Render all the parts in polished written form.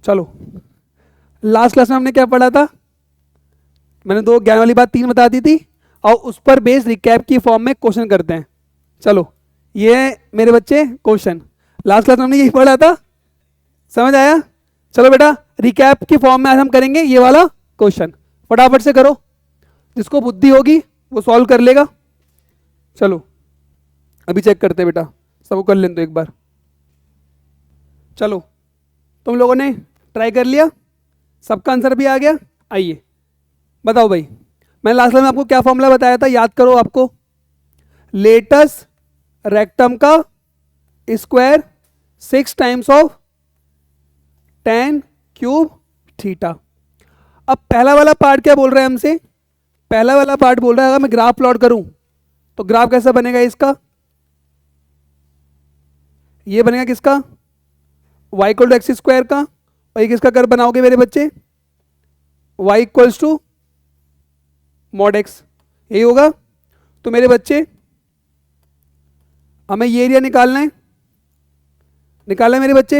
चलो, last class में हमने क्या पढ़ा था? मैंने दो ज्ञान वाली बात 3 बता दी थी, और उस पर बेस रिकैप की फॉर्म में क्वेश्चन करते हैं। चलो, ये मेरे बच्चे क्वेश्चन, लास्ट क्लास में हमने यही पढ़ा था, समझ आया? चलो बेटा, रिकैप की फॉर्म में आज हम करेंगे ये वाला क्वेश्चन, फटाफट से करो, जिसको बुद्धि होगी वो सॉल्व कर लेगा। चलो अभी चेक करते हैं बेटा, सबको कर लें तो एक बार। चलो, तुम लोगों ने ट्राई कर लिया, सबका आंसर भी आ गया। आइए बताओ भाई, मैंने लास्ट में आपको क्या फॉर्मूला बताया था, याद करो आपको। लेटस रेक्टम का square 6 times of tan cube theta. अब पहला वाला पार्ट क्या बोल रहा है हमसे? पहला वाला पार्ट बोल रहा है अगर मैं ग्राफ प्लॉट करूं तो ग्राफ कैसा बनेगा इसका? ये बनेगा किसका? y equal to x square का। और ये किसका कर्व बनाओगे मेरे बच्चे? y equals to mod x, यही होगा। तो मेरे बच्चे हमें ये एरिया निकालना है, निकालना है मेरे बच्चे।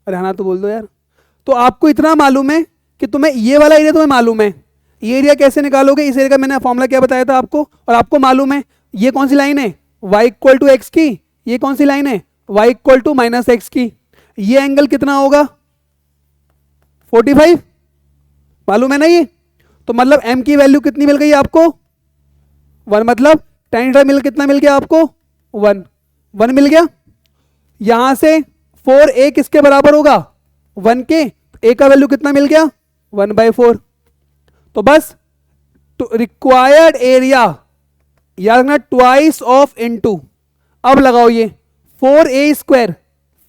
अरे हाँ तो बोल दो यार। तो आपको इतना मालूम है कि तुम्हें ये वाला एरिया तुम्हें मालूम है, ये एरिया कैसे निकालोगे? इस एरिया का मैंने फॉर्मूला क्या बताया था आपको, और आपको मालूम है ये कौन सी लाइन है? y इक्वल टू एक्स की। ये कौन सी लाइन है? y equal to minus x की। ये एंगल कितना होगा? 45, मालूम है ना ये? तो मतलब m की वैल्यू कितनी मिल गई आपको? 1। मतलब tan थीटा मिल कितना मिल गया आपको? 1 मिल गया। यहां से 4a किसके बराबर होगा? 1 के। a का वैल्यू कितना मिल गया? 1/4। तो बस रिक्वायर्ड एरिया याद रखना ट्वाइस ऑफ इनटू, अब लगाओ ये 4a स्क्वायर,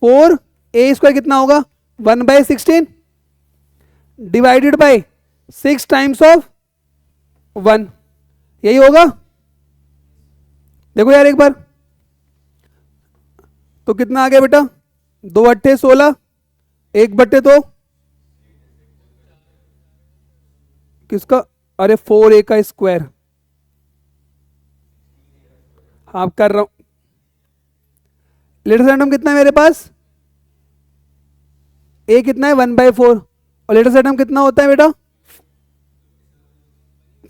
4a स्क्वायर कितना होगा? 1/16 डिवाइडेड बाय 6 टाइम्स ऑफ 1, यही होगा। देखो यार एक बार, तो कितना आ गया बेटा? 2 अट्ठे 16, 1/2 किसका? अरे 4a का स्क्वायर, हाँ कर रहा हूं। लेटेस्ट आइटम कितना है मेरे पास? a कितना है? 1/4। और लेटेस्ट आइटम कितना होता है बेटा?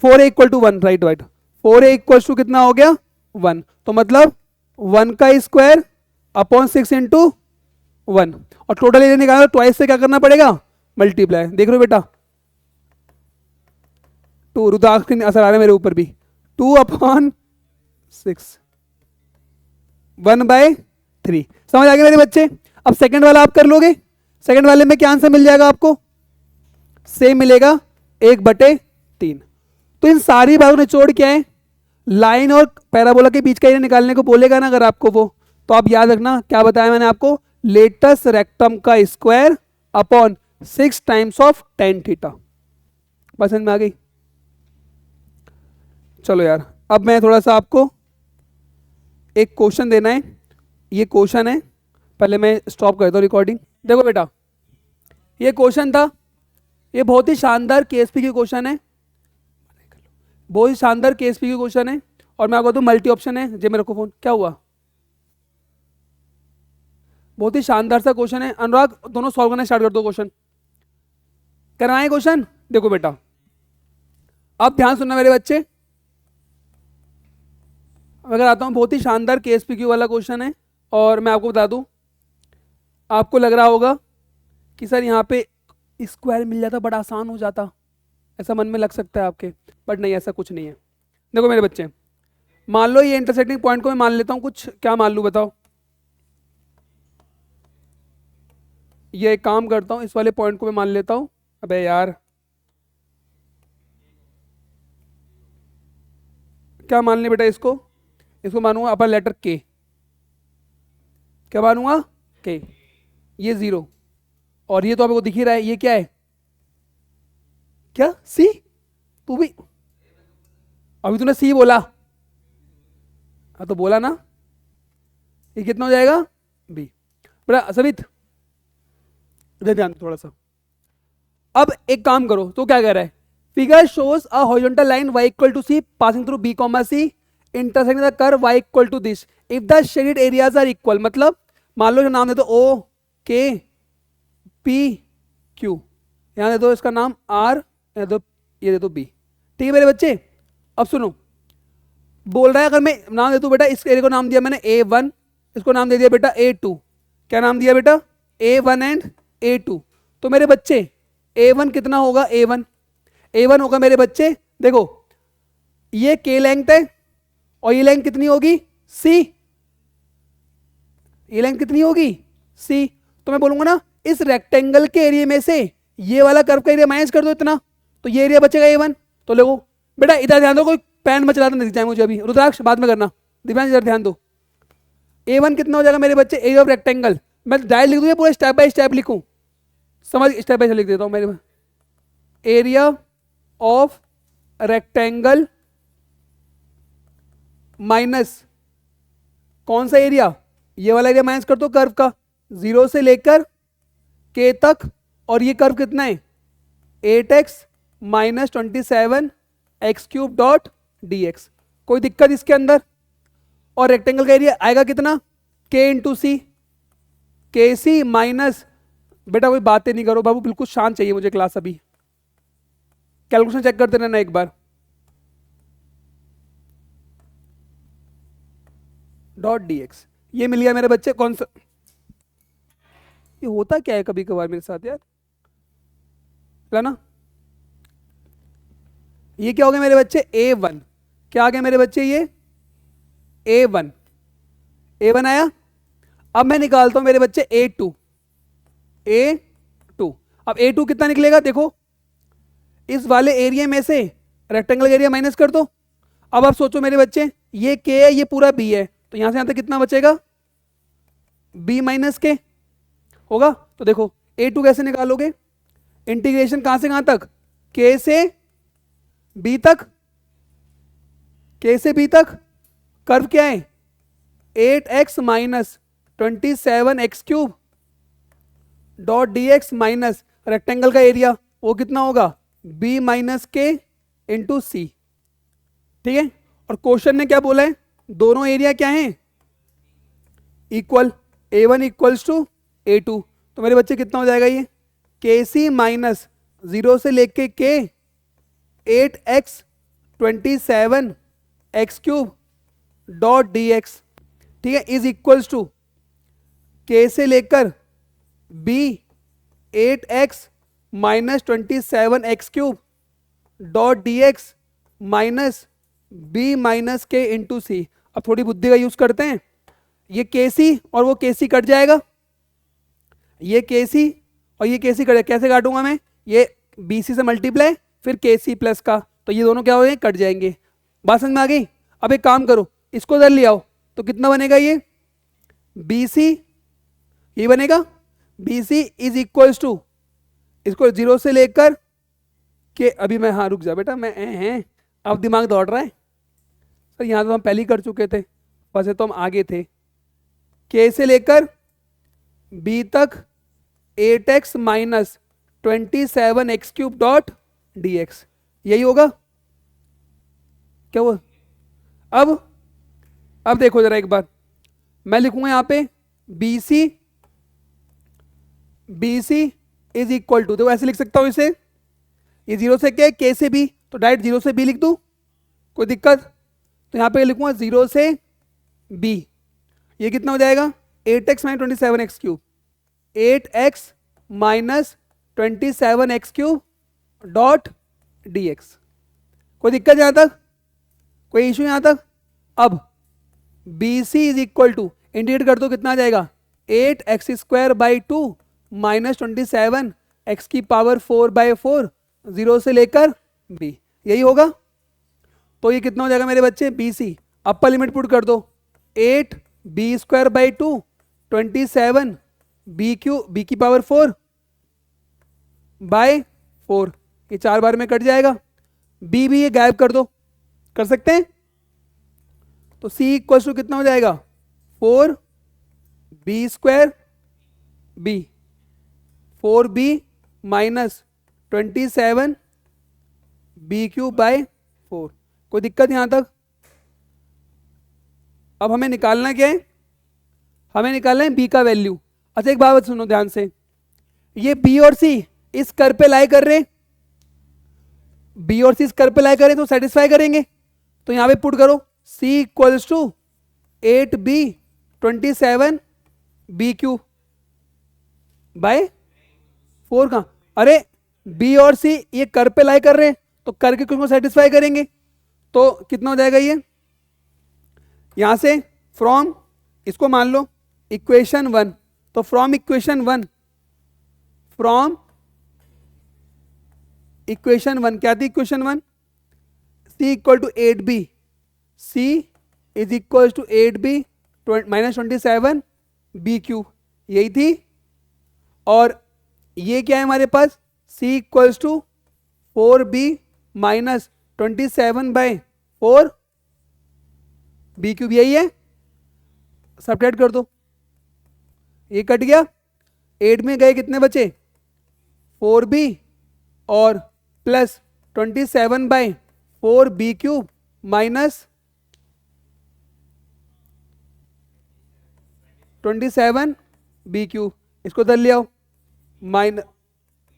4a equal to 1, right right. 4a equal to कितना हो गया? 1। तो मतलब 1 का स्क्वायर अपॉन 6 इंटू 1। और टोटल एरिया निकालना, ट्वाइस से क्या करना पड़ेगा? मल्टीप्लाई। देख रहे हो बेटा? 2 रुद्राक्ष के असर आ रहा है मेरे ऊपर भी। 2/6, 1/3। समझ आ गया मेरे बच्चे? अब सेकंड वाला आप कर लोगे। सेकंड वाले में क्या आंसर मिल जाएगा आपको? सेम मिलेगा, 1/3। तो इन सारी बातों ने निचोड़ क्या है? लाइन और पैराबोला के बीच का एरिया निकालने को बोलेगा ना अगर आपको वो, तो आप याद रखना क्या बताया मैंने आपको? लेटस रेक्टम का square upon 6 times of tan theta. पसंद में आ गई? चलो यार, अब मैं थोड़ा सा आपको एक क्वेश्चन देना है। ये क्वेश्चन है, पहले मैं स्टॉप करता हूँ रिकॉर्डिंग। देखो बेटा, ये क्वेश्चन था, ये बहुत ही शानदार केएसपी की क्वेश्चन है, बहुत ही शानदार केएसपी की क्वेश्चन है। और मैं आपको मल्टी ऑप्शन है। जे मेरे को फोन क्या हुआ? बहुत ही शानदार सा क्वेश्चन है। अनुराग दोनों सॉल्व करना स्टार्ट कर दो। क्वेश्चन करवाएं क्वेश्चन। देखो बेटा, अब ध्यान सुनना मेरे बच्चे, अगर आता हूं, बहुत ही शानदार केएसपीक्यू वाला क्वेश्चन है। और मैं आपको बता दूं, आपको लग रहा होगा कि सर यहाँ पे स्क्वायर मिल जाता बड़ा आसान हो जाता, ऐसा मन में लग सकता है आपके, बट नहीं, ऐसा कुछ नहीं है। देखो मेरे बच्चे, मान लो ये इंटरसेक्टिंग पॉइंट को मैं मान लेता हूं कुछ, क्या मान लूं बताओ? ये एक काम करता हूं, इस वाले पॉइंट को मैं मान लेता हूं। अबे यार, क्या मान ले बेटा इसको? इसको मानूंगा अपर लेटर के। क्या मानूंगा? के। ये 0, और ये तो आपको दिख ही रहा है, ये क्या है? क्या? सी? तू भी अभी तूने सी बोला, हाँ तो बोला ना। ये कितना हो जाएगा? बी। बेटा सबित इधर ध्यान थोड़ा सा। अब एक काम करो, तो क्या कह रहा है? Figure shows a horizontal line y equal to c passing through b, c intersecting the curve y equal to this if the shaded areas are equal. मतलब मान लो नाम दे दो O K P क्यू, यहाँ दे दो इसका नाम आर, यहाँ दो ये दे दो बी। ठीक है मेरे बच्चे, अब सुनो, बोल रहा है अगर मैं नाम दे दूँ बेटा, इस एरिया को नाम दिया मैंने A1, इसको नाम दे दिया बेटा A2। क्या नाम दिया बेटा? A1 and A2। तो मेरे बच्चे A1 कितना होगा? A1 होगा मेरे बच्चे, देखो ये K लेंथ है और ये लेंथ कितनी होगी? C। ये लेंथ कितनी होगी? C। तो मैं बोलूंगा ना इस रेक्टेंगल के एरिया में से ये वाला कर्व का एरिया माइनस कर दो इतना, तो ये एरिया बचेगा A1। तो देखो बेटा इधर ध्यान दो, कोई पैन मचला तो नहीं दिख जाए मुझे अभी, रुद्राक्ष बाद में करना, दिव्यांश इधर ध्यान दो। A1 कितना हो जाएगा मेरे बच्चे? Area of rectangle. मैं डायरेक्ट लिख दूँ या पूरा स्टेप बाय स्टेप लिखूं? समझ, स्टेप बाय स्टेप लिख देता हूं मेरे। एरिया ऑफ रेक्टेंगल माइनस कौन सा एरिया? ये वाला एरिया माइनस कर दो कर्व का, 0 से लेकर K तक, और ये कर्व कितना है? 8x minus 27 x cube dot D x. कोई दिक्कत इसके अंदर? और रेक्टेंगल का एरिया आएगा कितना? K इंटू सी, के सी माइनस, बेटा कोई बातें नहीं करो बाबू, बिल्कुल शांत चाहिए मुझे क्लास अभी। कैलकुलेशन चेक करते रहना एक बार। डॉट डी एक्स, ये मिल गया मेरे बच्चे। कौन सा ये होता क्या है कभी कभार मेरे साथ यार, है ना? ये क्या हो गया मेरे बच्चे? A1। क्या आ गया मेरे बच्चे? ये A1 आया। अब मैं निकालता हूं मेरे बच्चे A2। अब A2 कितना निकलेगा? देखो इस वाले एरिया में से रेक्टेंगल एरिया माइनस कर दो। अब आप सोचो मेरे बच्चे, ये K है, ये पूरा B है, तो यहां से यहां तक कितना बचेगा? B माइनस K होगा। तो देखो A2 कैसे निकालोगे? इंटीग्रेशन कहां से कहां तक? K से B तक, K से B तक। कर्व क्या है? 8x minus 27 x cube dot D x minus rectangle का एरिया वो कितना होगा? B माइनस के इंटू सी। ठीक है, और क्वेश्चन ने क्या बोला है? दोनों एरिया क्या है? Equal. A1 equals to A2। तो मेरे बच्चे कितना हो जाएगा ये? के सी माइनस 0 से लेके K 8x 27 x cube dot D x. ठीक है, इज इक्वल्स टू K से लेकर B 8x minus 27 x cube dot D x minus B minus के इंटू सी। अब थोड़ी बुद्धि का यूज करते हैं, ये KC और वो KC कट जाएगा, ये KC और ये KC कट, कैसे काटूंगा मैं? ये BC से मल्टीप्लाई फिर KC प्लस का, तो ये दोनों क्या हो गए? कट जाएंगे। बात समझ में आ गई? अब एक काम करो, इसको इधर ले आओ, तो कितना बनेगा? ये BC, ये बनेगा BC इज इक्वल्स टू, इसको 0 से लेकर के, अभी मैं, हाँ रुक जा बेटा, मैं हैं अब दिमाग दौड़ रहा है सर, यहाँ तो हम पहले ही कर चुके थे, वैसे तो हम आगे थे। K से लेकर B तक 8x minus 27 x cube dot D x, यही होगा क्या वो? अब देखो जरा एक बार, मैं लिखूंगा यहाँ पे BC इज इक्वल टू, देखो ऐसे लिख सकता हूं इसे, ये 0 से क्या है? K से B, तो डायरेक्ट 0 से B लिख दूं, कोई दिक्कत? तो यहाँ पे लिखूंगा 0 से B, ये कितना हो जाएगा? 8x minus 27 x cube, 8x minus 27 x cube dot D x. कोई दिक्कत यहाँ तक? कोई इशू यहाँ तक? अब BC is equal to, integrate कर दो, कितना आ जाएगा? 8x square by 2 minus 27 x की पावर 4/4, 0 से लेकर B, यही होगा। तो ये कितना हो जाएगा मेरे बच्चे? BC, अपर लिमिट पुट कर दो, 8b स्क्वायर बाई 2 27 b की पावर 4/4, ये 4 बार में कट जाएगा। B भी ये गायब कर दो, कर सकते हैं? तो C इक्वल टू कितना हो जाएगा? 4b square B, 4b minus 27 b cube by 4। कोई दिक्कत यहां तक? अब हमें निकालना क्या है? हमें निकालना है B का वैल्यू। अच्छा एक बात सुनो ध्यान से, ये B और C इस कर पे लाई कर रहे हैं, बी और सी इस कर पे लाई करें तो सेटिस्फाई करेंगे। तो यहां पे पुट करो C equals to 8b 27 B Q by 4 का। अरे बी और सी ये कर पे लाई कर रहे हैं तो कर के को सेटिस्फाई करेंगे। तो कितना हो जाएगा ये, यहां से फ्रॉम इसको मान लो इक्वेशन 1, तो फ्रॉम इक्वेशन 1, फ्रॉम इक्वेशन 1 क्या थी equation 1, c equal to 8b, c is equal to 8b minus 27 B cube, यही थी। और ये क्या है हमारे पास, c equals to 4b minus 27 by 4 b cube, यही है। सब्ट्रैक्ट कर दो, ये कट गया, 8 में गए कितने बचे 4b और plus 27 by 4 b cube minus 27 b cube, इसको इधर ले आओ माइनस,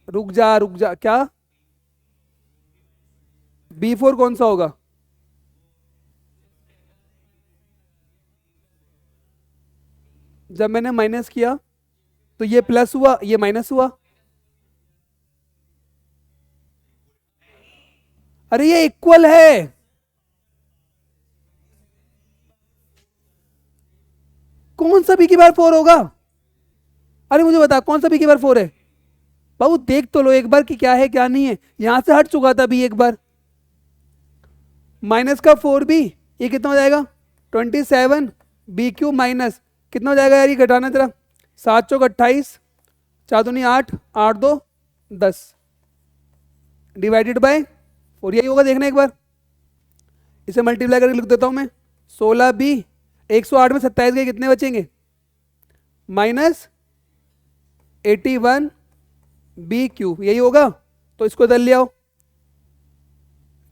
रुक जा क्या, B4 कौन सा होगा, जब मैंने माइनस किया तो ये प्लस हुआ ये माइनस हुआ। अरे ये इक्वल है, कौन सा बी की बार 4 होगा, अरे मुझे बता कौन सा बी की बार 4 है, बाबू देख तो लो एक बार कि क्या है क्या नहीं है, यहां से हट चुका था बी एक बार, माइनस का 4b, ये कितना हो जाएगा 27 बी क्यू माइनस कितना हो जाएगा यार, ये घटाना तेरा 7 चौक 28, 4 दूनी 8, 8 2 10 डिवाइडेड बाय 4, यही होगा देखना एक बार, इसे मल्टीप्लाई करके लिख देता हूं मैं, 16b 108 में 27 के कितने बचेंगे माइनस 81 बी क्यू, यही होगा। तो इसको इधर ले आओ,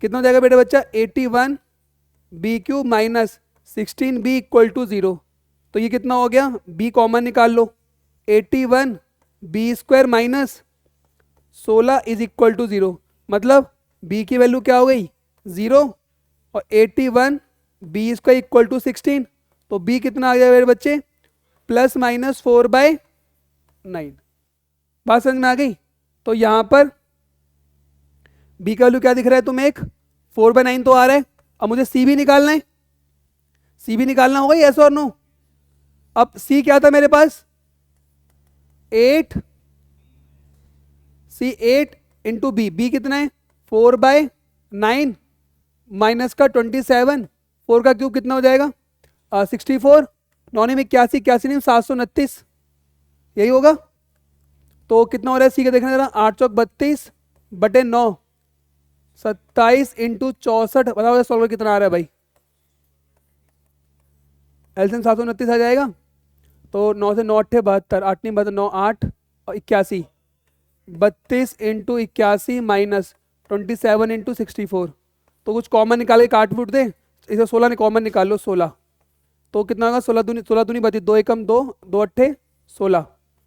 कितना हो जाएगा बेटा बच्चा 81 b cube minus 16 b equal to 0, तो ये कितना हो गया, b कॉमन निकाल लो, 81 b square minus 16 is equal to 0, मतलब b की वैल्यू क्या हो गई 0 और 81 बी स्क्वायर इक्वल टू 16, तो b कितना आ गया मेरे बच्चे प्लस माइनस 4/9, बात समझ में आ गई। तो यहां पर b का वैल्यू क्या दिख रहा है तुम्हें, एक 4/9 तो आ रहा है, अब मुझे c भी निकालना है, c भी निकालना होगा यस और नो। अब c क्या था मेरे पास 8, c 8 इंटू बी कितना है 4/9 माइनस का 27, 4 का क्यूब कितना हो जाएगा 64, 9 में 81, 81 में 729, यही होगा। तो कितना हो रहा है सी का देखना जरा, 8 चौक 32 बटे 9 27 इंटू 64, बताओ सॉल्वर कितना आ रहा है भाई, एलसीएम 729 आ जाएगा। तो 9 से 9 अट्ठे 72, 8 नहीं 9 8 और 81, 32 इंटू 81 माइनस 27 इंटू 64, तो कुछ कॉमन निकाल के काट फूट दे, इसे 16 ने कॉमन निकाल लो 16, तो कितना होगा 16 दूनी 32, 2 एकम 2, 2 अट्ठे 16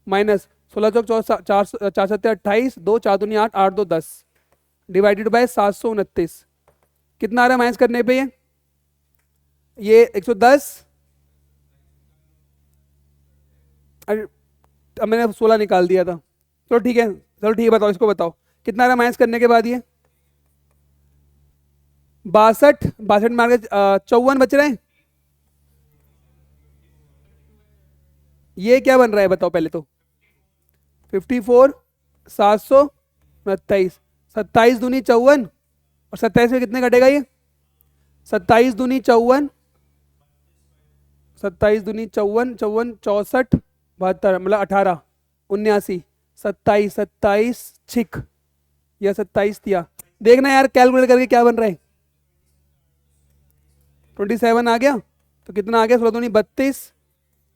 माइनस 16 चौक 4 4 सत्ते 28, 2 4 दूनी 8, 8 2 10 डिवाइडेड बाय 729, कितना आ रहा है माइनस करने पे ये 110, अरे अब मैंने 16 निकाल दिया था, चलो ठीक है, चलो ठीक है बताओ इसको बताओ कितना आ रहा है माइनस करने के बाद, ये 62 मार के 54 बच रहे हैं, ये क्या बन रहा है बताओ पहले तो 54 729, 27 दूनी 54 और 27 में कितने कटेगा ये 27 दूनी 54, 27 दूनी 54, 54 64 72 मतलब 18 79 27 27 छिक या 27 दिया, देखना यार कैलकुलेट करके क्या बन रहा है 27 आ गया, तो कितना आ गया 16 दूनी 32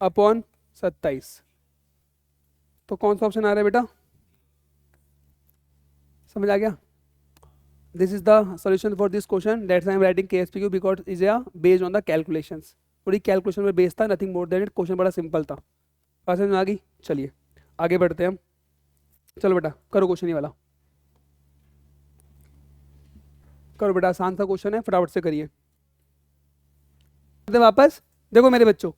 अपॉन 27, तो कौन सा ऑप्शन आ रहा है बेटा, समझ आ गया। This is the solution for this question, that's I am writing KSPQ because is based on the calculations, थोड़ी कैलकुलेशन में बेस्ड था, nothing more than it, question बड़ा सिंपल था, समझ में आ गई। चलिए आगे बढ़ते हैं हम। चलो बेटा करो क्वेश्चन ये वाला, करो बेटा, आसान सा क्वेश्चन है, फटाफट से करिए। वापस देखो मेरे बच्चों,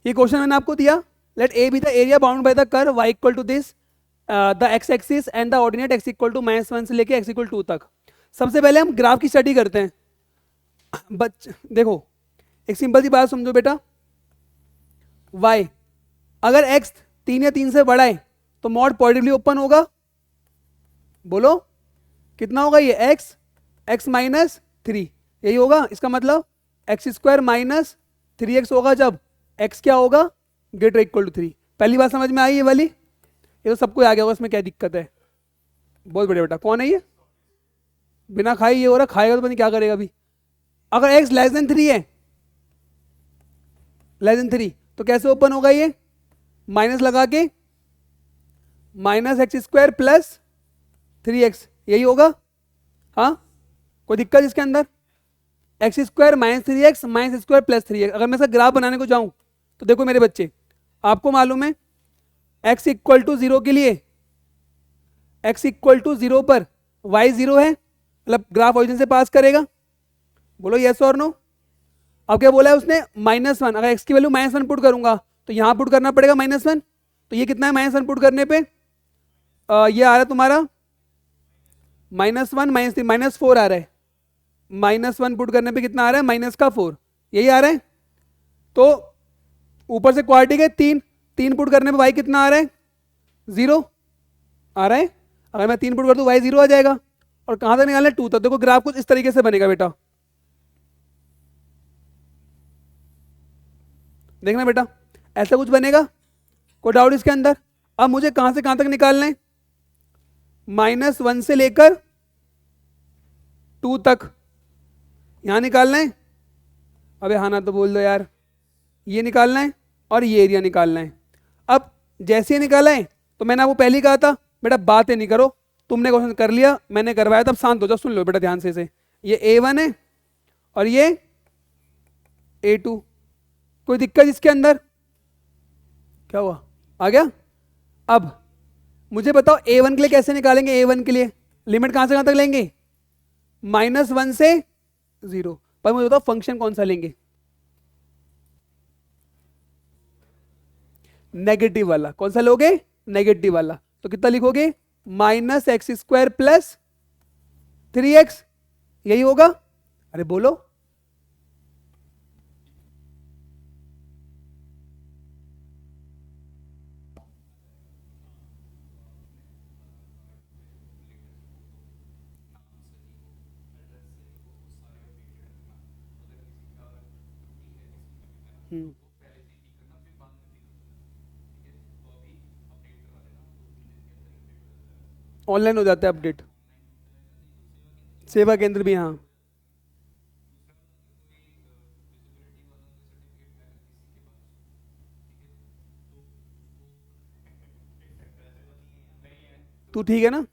ये क्वेश्चन मैंने आपको दिया, let A be the area bound by the curve y equal to this, the x axis and the ordinate x equal to -1 से लेके x इक्वल 2 तक। सबसे पहले हम ग्राफ की स्टडी करते हैं। देखो एक सिंपल सी बात समझो बेटा, y अगर x 3 या 3 से बड़ा है तो मॉड पॉजिटिवली ओपन होगा, बोलो कितना होगा ये x -3, यही होगा। इसका मतलब x² -3x होगा जब x क्या होगा ग्रेटर इक्वल टू 3। पहली बात समझ में आई ये वाली, ये तो सबको आ गया होगा, इसमें क्या दिक्कत है। बहुत बढ़िया बेटा, कौन है ये, बिना खाई ये हो रहा, खाएगा तो पता नहीं क्या करेगा अभी। अगर x <3 है, <3 तो कैसे ओपन होगा ये, माइनस लगा के -x² + 3x, यही होगा। हाँ कोई दिक्कत इसके अंदर, x² -3x -x² + 3x। अगर मैं इसका ग्राफ बनाने को जाऊं तो देखो मेरे बच्चे, आपको मालूम है x इक्वल टू 0 के लिए, x इक्वल टू 0 पर y 0 है, मतलब ग्राफ ओरिजिन से पास करेगा, बोलो यस और नो। अब क्या बोला है उसने, -1, अगर x की वैल्यू -1 पुट करूंगा तो यहां पुट करना पड़ेगा -1, तो ये कितना है -1 पुट करने पे, ये आ रहा है तुम्हारा -1 -3 -4 आ रहा है, -1 पुट करने पे कितना आ रहा है -4, यही आ रहा है। तो ऊपर से क्वाड्रेटिक है 3 पुट करने पे y कितना आ रहा है 0 आ रहा है। अगर मैं 3 पुट कर दूं y 0 आ जाएगा, और कहां तक निकालना है 2 तक। देखो ग्राफ कुछ इस तरीके से बनेगा बेटा, देखना बेटा ऐसा कुछ बनेगा, कोई डाउट इसके अंदर। अब मुझे कहां से कहां तक निकालना है, -1 से लेकर 2 तक यहां निकालना है। अबे हाँ ना तो बोल दो यार, ये निकालना है और ये एरिया निकालना है। अब जैसे ही निकाला है तो मैंने आपको पहले ही कहा था बेटा बातें नहीं करो, तुमने क्वेश्चन कर लिया मैंने करवाया, तब शांत हो जाओ, सुन लो बेटा ध्यान से इसे। ये A1 है और ये A2, कोई दिक्कत इसके अंदर, क्या हुआ आ गया। अब मुझे बताओ A1 के लिए कैसे निकालेंगे, A1 के लिए लिमिट कहां से कहां तक लेंगे, -1 से 0, पर मुझे बताओ फंक्शन कौन सा लेंगे, नेगेटिव वाला। कौन सा लोगे, नेगेटिव वाला। तो कितना लिखोगे -x² + 3x, यही होगा। अरे बोलो, ऑनलाइन हो जाता है अपडेट, सेवा केंद्र भी। हाँ तू ठीक है ना,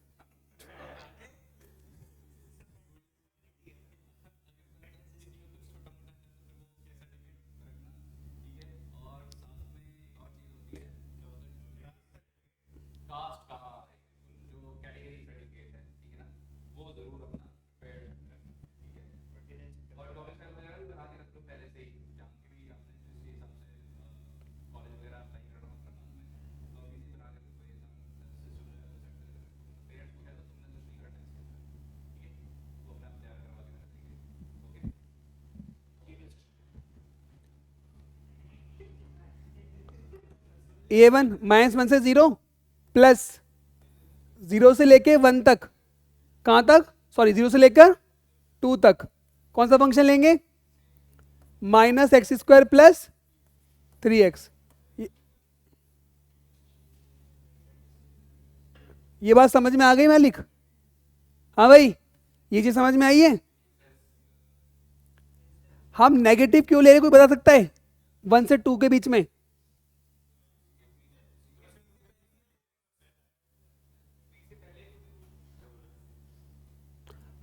A1 -1 से 0 प्लस 0 से लेके 1 तक, कहां तक, सॉरी 0 से लेकर 2 तक कौन सा फंक्शन लेंगे, -x² + 3x। ये बात समझ में आ गई मालिक, हाँ भाई ये चीज समझ में आई है। हम नेगेटिव क्यों ले रहे, कोई बता सकता है 1 से 2 के बीच में,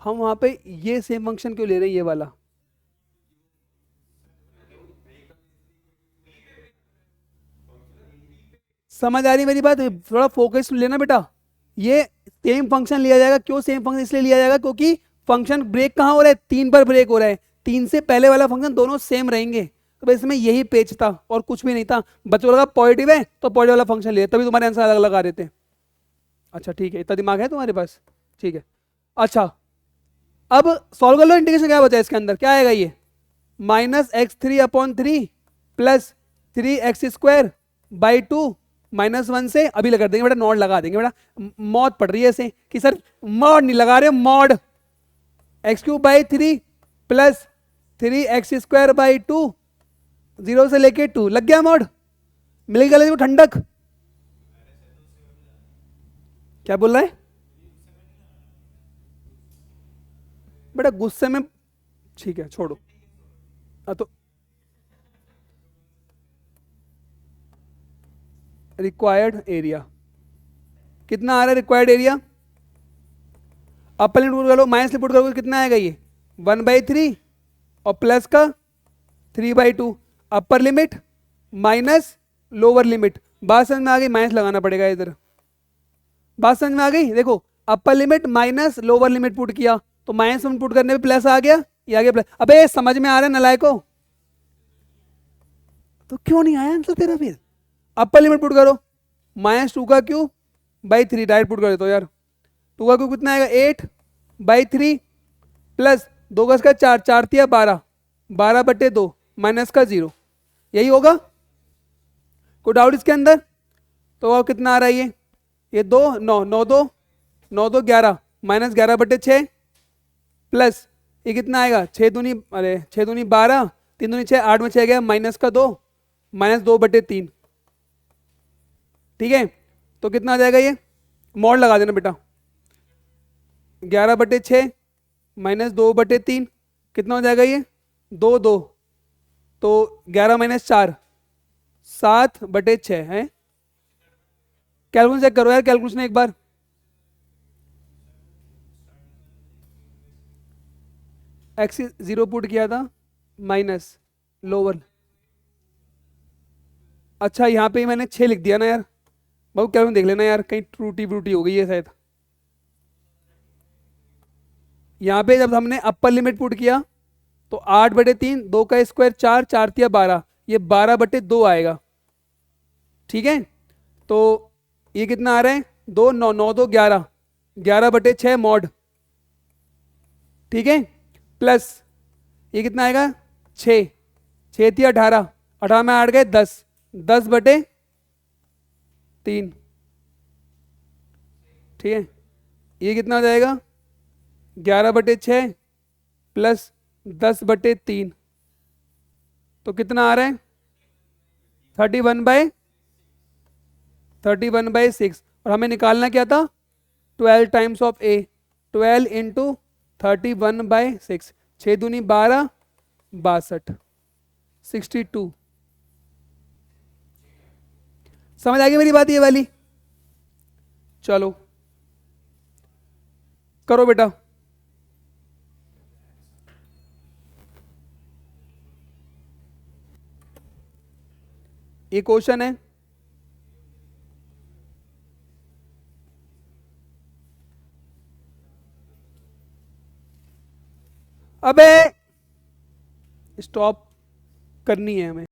हम वहां पे ये सेम फंक्शन क्यों ले रहे हैं, ये वाला। समझ आ रही मेरी बात, थोड़ा फोकस लेना बेटा, ये सेम फंक्शन लिया जाएगा। क्यों सेम फंक्शन इसलिए लिया जाएगा क्योंकि फंक्शन ब्रेक कहाँ हो रहा है, 3 पर ब्रेक हो रहा है। 3 से पहले वाला फंक्शन दोनों सेम रहेंगे। तो बस इसमें यही पेच था और कुछ भी नहीं था। बच्चों लगा पॉजिटिव है तो पॉजिटिव वाला फंक्शन लिए, तभी तुम्हारे आंसर अलग अलग आ रहे थे। अच्छा ठीक है, इतना दिमाग है तुम्हारे पास, ठीक है। अच्छा अब सॉल्व कर लो। इंटीग्रेशन क्या बचा है इसके अंदर, क्या आएगा ये, -x3/3 प्लस 3x²/2 -1 से अभी लगा देंगे बेटा, नॉट लगा देंगे बेटा। मौत पड़ रही है ऐसे कि सर मॉड नहीं लगा रहे, मॉड x³/3 प्लस 3x²/2 0 से लेके 2 लग गया मॉड, मिल गया ठंडक। क्या बोल रहा है बेटा, गुस्से में, ठीक है छोड़ो। तो रिक्वायर्ड एरिया कितना आ रहा है, required area upper limit put करो, माइनस लिमिट पुट करोगे कितना आएगा ये 1/3 और प्लस का 3/2, upper limit minus lower limit. बात समझ में आ गई, माइनस लगाना पड़ेगा इधर। बात समझ में आ गई, देखो upper limit minus lower limit put किया तो माइनस वन पुट करने पे प्लस आ गया, ये आ गया प्लस। अबे समझ में आ रहा है नलायको, तो क्यों नहीं आया आंसर तेरा फिर। अपर लिमिट पुट करो, -2^3 डायरेक्ट पुट कर देता हूं यार। 2^3 कितना आएगा 8/3 प्लस 2 का 4, 4×3 12, 12/2 माइनस का 0, यही होगा। कोई डाउट इसके अंदर। तो अब कितना आ रहा है ये 2 9 9 2 11 -11/6 प्लस ये कितना आएगा 6 दूनी, अरे 6 दूनी 12, 3 दूनी 6, 8 में 6 गया माइनस का 2 -2/3, ठीक है। तो कितना आ जाएगा ये, मॉड लगा देना बेटा, 11/6 -2/3 कितना हो जाएगा ये 2 2, तो 11 - 4 7/6 है। कैलकुलेशन चेक करो यार, कैलकुलेशन एक बार। एक्स 0 पुट किया था माइनस लोअर, अच्छा यहाँ पे मैंने 6 लिख दिया ना यार, बहुत कैलकुलेशन देख लेना यार, कहीं त्रुटि व्रुटि हो गई है शायद। यहाँ पे जब हमने अपर लिमिट पुट किया तो 8/3, 2 का स्क्वायर 4, 4×3 12, ये 12/2 आएगा, ठीक है। तो ये कितना आ रहा है 2 9 9 2 11, 11/6 मॉड, ठीक है। प्लस ये कितना आएगा 6, 6×3 18, 18 में 8 गए 10, 10/3, ठीक है। ये कितना हो जाएगा 11/6 प्लस 10/3, तो कितना आ रहा है 31/6, और हमें निकालना क्या था 12 टाइम्स ऑफ ए, 12 इंटू 31/6, 6 दूनी 12, 62, 62। समझ आ गई मेरी बात ये वाली। चलो करो बेटा। ये क्वेश्चन है, अबे स्टॉप करनी है हमें।